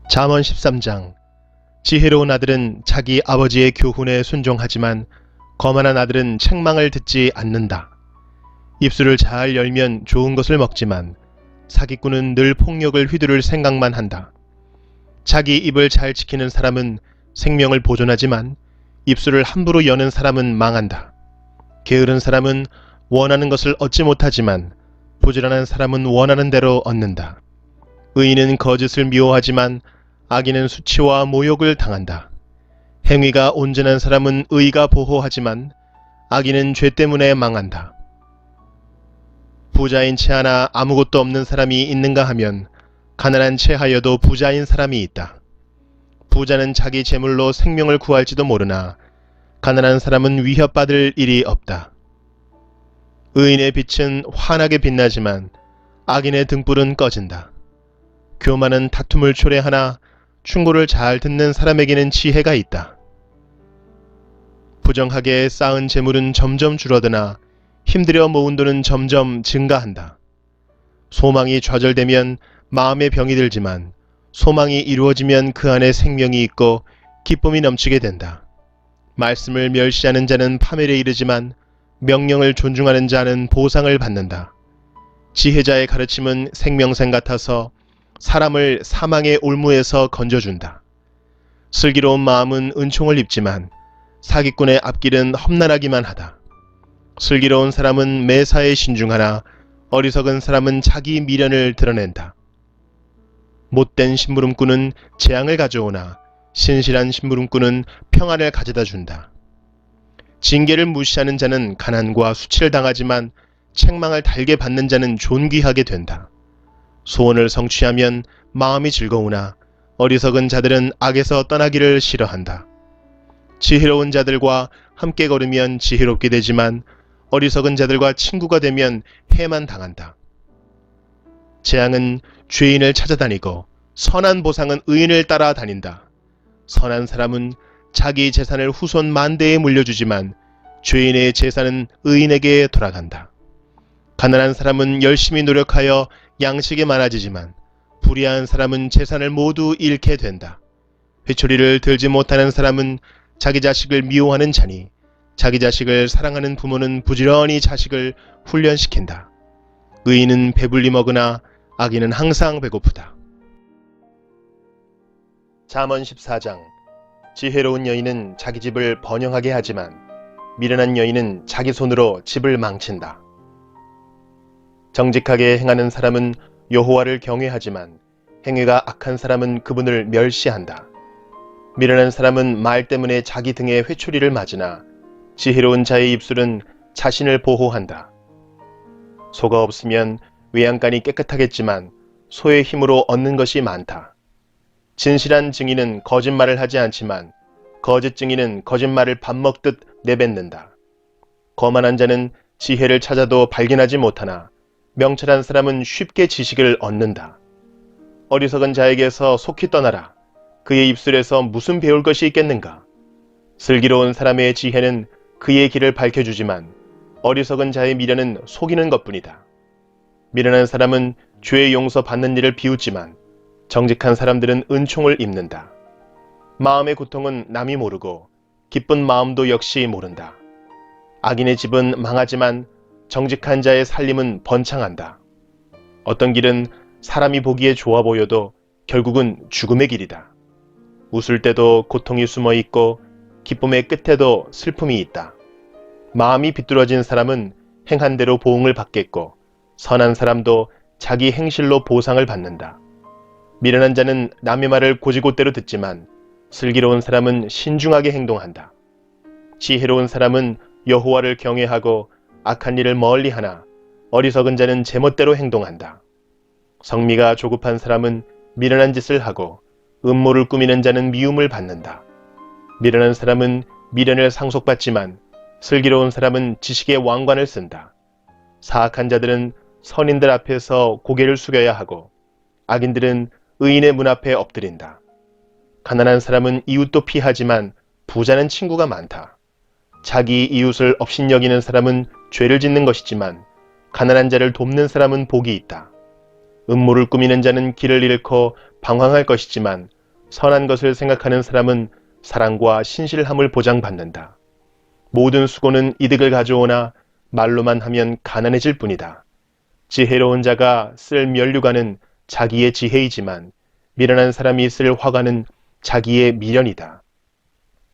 잠언 13장. 지혜로운 아들은 자기 아버지의 교훈에 순종하지만 거만한 아들은 책망을 듣지 않는다. 입술을 잘 열면 좋은 것을 먹지만 사기꾼은 늘 폭력을 휘두를 생각만 한다. 자기 입을 잘 지키는 사람은 생명을 보존하지만 입술을 함부로 여는 사람은 망한다. 게으른 사람은 원하는 것을 얻지 못하지만 부지런한 사람은 원하는 대로 얻는다. 의인은 거짓을 미워하지만 악인은 수치와 모욕을 당한다. 행위가 온전한 사람은 의가 보호하지만 악인은 죄 때문에 망한다. 부자인 채 하나 아무것도 없는 사람이 있는가 하면 가난한 채 하여도 부자인 사람이 있다. 부자는 자기 재물로 생명을 구할지도 모르나 가난한 사람은 위협받을 일이 없다. 의인의 빛은 환하게 빛나지만 악인의 등불은 꺼진다. 교만은 다툼을 초래하나 충고를 잘 듣는 사람에게는 지혜가 있다. 부정하게 쌓은 재물은 점점 줄어드나 힘들여 모은 돈은 점점 증가한다. 소망이 좌절되면 마음에 병이 들지만 소망이 이루어지면 그 안에 생명이 있고 기쁨이 넘치게 된다. 말씀을 멸시하는 자는 파멸에 이르지만 명령을 존중하는 자는 보상을 받는다. 지혜자의 가르침은 생명샘 같아서 사람을 사망의 올무에서 건져준다. 슬기로운 마음은 은총을 입지만 사기꾼의 앞길은 험난하기만 하다. 슬기로운 사람은 매사에 신중하나 어리석은 사람은 자기 미련을 드러낸다. 못된 심부름꾼은 재앙을 가져오나 신실한 심부름꾼은 평안을 가져다 준다. 징계를 무시하는 자는 가난과 수치를 당하지만 책망을 달게 받는 자는 존귀하게 된다. 소원을 성취하면 마음이 즐거우나 어리석은 자들은 악에서 떠나기를 싫어한다. 지혜로운 자들과 함께 걸으면 지혜롭게 되지만 어리석은 자들과 친구가 되면 해만 당한다. 재앙은 죄인을 찾아다니고 선한 보상은 의인을 따라다닌다. 선한 사람은 자기 재산을 후손 만대에 물려주지만 죄인의 재산은 의인에게 돌아간다. 가난한 사람은 열심히 노력하여 양식이 많아지지만 불의한 사람은 재산을 모두 잃게 된다. 회초리를 들지 못하는 사람은 자기 자식을 미워하는 자니 자기 자식을 사랑하는 부모는 부지런히 자식을 훈련시킨다. 의인은 배불리 먹으나 악인은 항상 배고프다. 잠언 14장. 지혜로운 여인은 자기 집을 번영하게 하지만 미련한 여인은 자기 손으로 집을 망친다. 정직하게 행하는 사람은 여호와를 경외하지만 행위가 악한 사람은 그분을 멸시한다. 미련한 사람은 말 때문에 자기 등에 회초리를 맞으나 지혜로운 자의 입술은 자신을 보호한다. 소가 없으면 외양간이 깨끗하겠지만 소의 힘으로 얻는 것이 많다. 진실한 증인은 거짓말을 하지 않지만 거짓 증인은 거짓말을 밥 먹듯 내뱉는다. 거만한 자는 지혜를 찾아도 발견하지 못하나 명철한 사람은 쉽게 지식을 얻는다. 어리석은 자에게서 속히 떠나라. 그의 입술에서 무슨 배울 것이 있겠는가? 슬기로운 사람의 지혜는 그의 길을 밝혀주지만 어리석은 자의 미련은 속이는 것뿐이다. 미련한 사람은 죄의 용서 받는 일을 비웃지만 정직한 사람들은 은총을 입는다. 마음의 고통은 남이 모르고 기쁜 마음도 역시 모른다. 악인의 집은 망하지만 정직한 자의 살림은 번창한다. 어떤 길은 사람이 보기에 좋아 보여도 결국은 죽음의 길이다. 웃을 때도 고통이 숨어 있고 기쁨의 끝에도 슬픔이 있다. 마음이 비뚤어진 사람은 행한 대로 보응을 받겠고 선한 사람도 자기 행실로 보상을 받는다. 미련한 자는 남의 말을 곧이곧대로 듣지만 슬기로운 사람은 신중하게 행동한다. 지혜로운 사람은 여호와를 경외하고 악한 일을 멀리하나 어리석은 자는 제멋대로 행동한다. 성미가 조급한 사람은 미련한 짓을 하고 음모를 꾸미는 자는 미움을 받는다. 미련한 사람은 미련을 상속받지만 슬기로운 사람은 지식의 왕관을 쓴다. 사악한 자들은 선인들 앞에서 고개를 숙여야 하고 악인들은 의인의 문 앞에 엎드린다. 가난한 사람은 이웃도 피하지만 부자는 친구가 많다. 자기 이웃을 업신여기는 사람은 죄를 짓는 것이지만 가난한 자를 돕는 사람은 복이 있다. 음모를 꾸미는 자는 길을 잃고 방황할 것이지만 선한 것을 생각하는 사람은 사랑과 신실함을 보장받는다. 모든 수고는 이득을 가져오나 말로만 하면 가난해질 뿐이다. 지혜로운 자가 쓸 면류관은 자기의 지혜이지만 미련한 사람이 쓸 화관은 자기의 미련이다.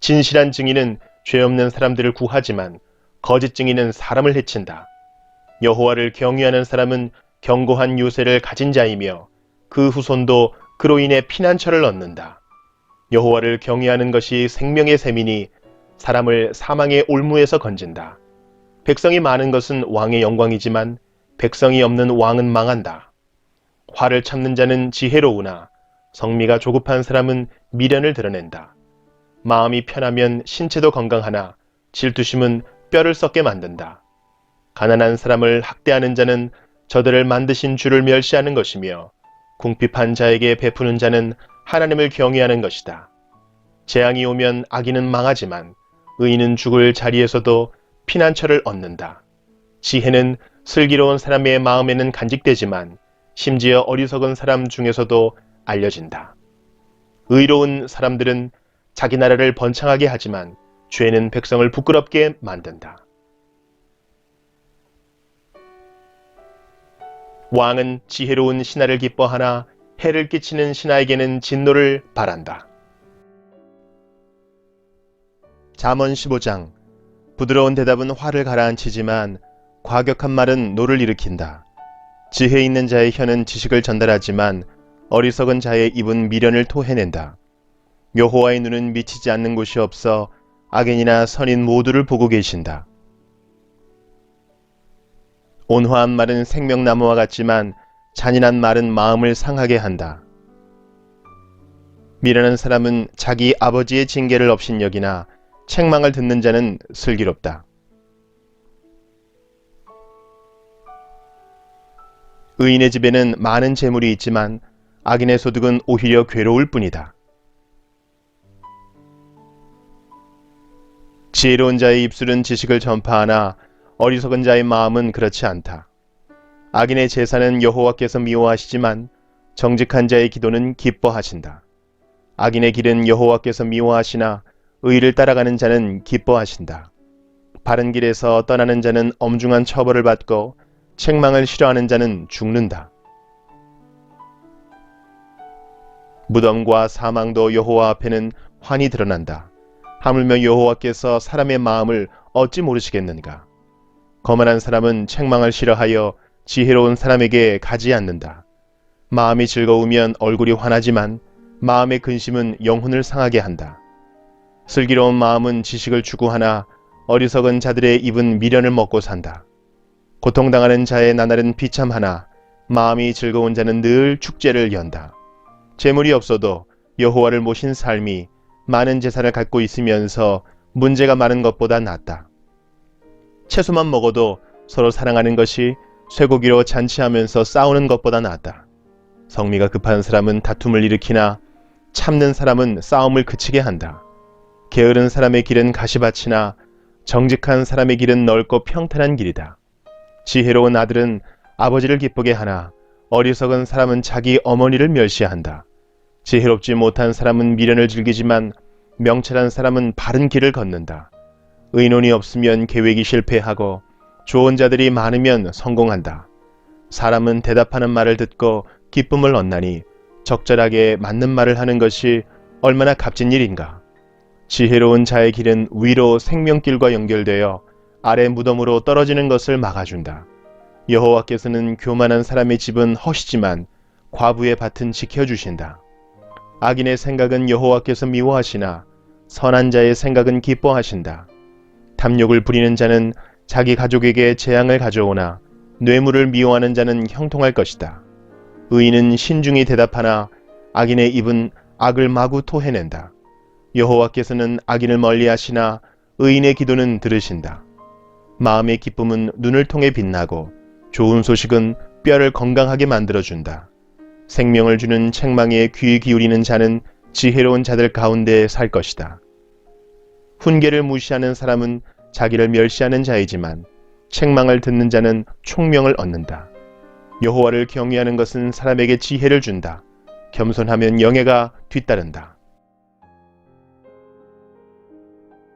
진실한 증인은 죄 없는 사람들을 구하지만 거짓 증인은 사람을 해친다. 여호와를 경외하는 사람은 견고한 요새를 가진 자이며 그 후손도 그로 인해 피난처를 얻는다. 여호와를 경외하는 것이 생명의 셈이니 사람을 사망의 올무에서 건진다. 백성이 많은 것은 왕의 영광이지만 백성이 없는 왕은 망한다. 화를 참는 자는 지혜로우나 성미가 조급한 사람은 미련을 드러낸다. 마음이 편하면 신체도 건강하나 질투심은 뼈를 썩게 만든다. 가난한 사람을 학대하는 자는 저들을 만드신 주를 멸시하는 것이며 궁핍한 자에게 베푸는 자는 하나님을 경외하는 것이다. 재앙이 오면 악인은 망하지만 의인은 죽을 자리에서도 피난처를 얻는다. 지혜는 슬기로운 사람의 마음에는 간직되지만 심지어 어리석은 사람 중에서도 알려진다. 의로운 사람들은 자기 나라를 번창하게 하지만 죄는 백성을 부끄럽게 만든다. 왕은 지혜로운 신하를 기뻐하나 해를 끼치는 신하에게는 진노를 바란다. 잠언 15장. 부드러운 대답은 화를 가라앉히지만 과격한 말은 노를 일으킨다. 지혜 있는 자의 혀는 지식을 전달하지만 어리석은 자의 입은 미련을 토해낸다. 여호와의 눈은 미치지 않는 곳이 없어 악인이나 선인 모두를 보고 계신다. 온화한 말은 생명나무와 같지만 잔인한 말은 마음을 상하게 한다. 미련한 사람은 자기 아버지의 징계를 업신여기나 책망을 듣는 자는 슬기롭다. 의인의 집에는 많은 재물이 있지만 악인의 소득은 오히려 괴로울 뿐이다. 지혜로운 자의 입술은 지식을 전파하나 어리석은 자의 마음은 그렇지 않다. 악인의 제사는 여호와께서 미워하시지만 정직한 자의 기도는 기뻐하신다. 악인의 길은 여호와께서 미워하시나 의를 따라가는 자는 기뻐하신다. 바른 길에서 떠나는 자는 엄중한 처벌을 받고 책망을 싫어하는 자는 죽는다. 무덤과 사망도 여호와 앞에는 환히 드러난다. 하물며 여호와께서 사람의 마음을 어찌 모르시겠는가. 거만한 사람은 책망을 싫어하여 지혜로운 사람에게 가지 않는다. 마음이 즐거우면 얼굴이 환하지만 마음의 근심은 영혼을 상하게 한다. 슬기로운 마음은 지식을 추구하나 어리석은 자들의 입은 미련을 먹고 산다. 고통당하는 자의 나날은 비참하나 마음이 즐거운 자는 늘 축제를 연다. 재물이 없어도 여호와를 모신 삶이 많은 재산을 갖고 있으면서 문제가 많은 것보다 낫다. 채소만 먹어도 서로 사랑하는 것이 쇠고기로 잔치하면서 싸우는 것보다 낫다. 성미가 급한 사람은 다툼을 일으키나 참는 사람은 싸움을 그치게 한다. 게으른 사람의 길은 가시밭이나 정직한 사람의 길은 넓고 평탄한 길이다. 지혜로운 아들은 아버지를 기쁘게 하나 어리석은 사람은 자기 어머니를 멸시한다. 지혜롭지 못한 사람은 미련을 즐기지만 명철한 사람은 바른 길을 걷는다. 의논이 없으면 계획이 실패하고 좋은 자들이 많으면 성공한다. 사람은 대답하는 말을 듣고 기쁨을 얻나니 적절하게 맞는 말을 하는 것이 얼마나 값진 일인가. 지혜로운 자의 길은 위로 생명길과 연결되어 아래 무덤으로 떨어지는 것을 막아준다. 여호와께서는 교만한 사람의 집은 허시지만 과부의 밭은 지켜주신다. 악인의 생각은 여호와께서 미워하시나 선한 자의 생각은 기뻐하신다. 탐욕을 부리는 자는 자기 가족에게 재앙을 가져오나 뇌물을 미워하는 자는 형통할 것이다. 의인은 신중히 대답하나 악인의 입은 악을 마구 토해낸다. 여호와께서는 악인을 멀리하시나 의인의 기도는 들으신다. 마음의 기쁨은 눈을 통해 빛나고 좋은 소식은 뼈를 건강하게 만들어준다. 생명을 주는 책망에 귀 기울이는 자는 지혜로운 자들 가운데 살 것이다. 훈계를 무시하는 사람은 자기를 멸시하는 자이지만 책망을 듣는 자는 총명을 얻는다. 여호와를 경외하는 것은 사람에게 지혜를 준다. 겸손하면 영예가 뒤따른다.